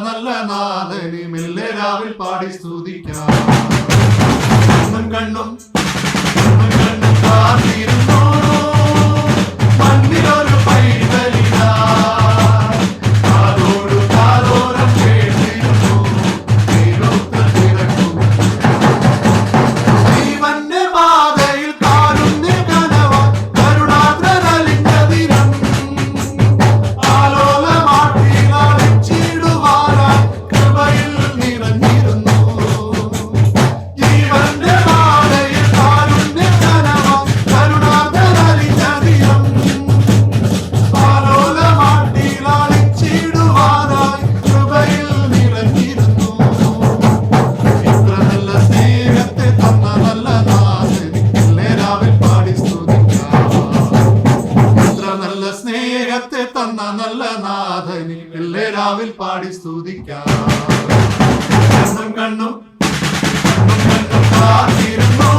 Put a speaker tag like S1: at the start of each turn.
S1: നല്ല നാഥനെ മെല്ലെ രാവിൽ പാടി സ്തുതിക്കാം. കണ്ണും കാത്തിരുന്നോ മണ്ണിലൊരു പൈതലിതാ, കാതോടു കാതോരം കേട്ടിരുന്നു തിരുത്ത് തിരക്കും. ജീവന്റെ പാതയിൽ കാരുണ്യ കനവ കരുണാദ്രലിഞ്ഞ ദിനം, ആലോലമാട്ടിയിടുവാനായി കൃപയിൽ നിറഞ്ഞിരുന്നു. ജീവന്റെ പാതയിൽ കാരുണ്യ കനവ കരുണാദ്രലിഞ്ഞ ദിനം, ആലോലമാട്ടിയിടുവാനായി കൃപയിൽ നിറഞ്ഞിരുന്നു. ഇത്ര നല്ല സ്നേഹത്തെ തന്ന നല്ല നാഥനെ മെല്ലെ രാവിൽ പാടി സ്തുതിക്കാം. ഇത്ര നല്ല സ്നേഹത്തെ തന്ന നല്ല നാഥനെ മെല്ലെ രാവിൽ പാടി സ്തുതിക്കാം. കണ്ണും കാത്തിരുന്നു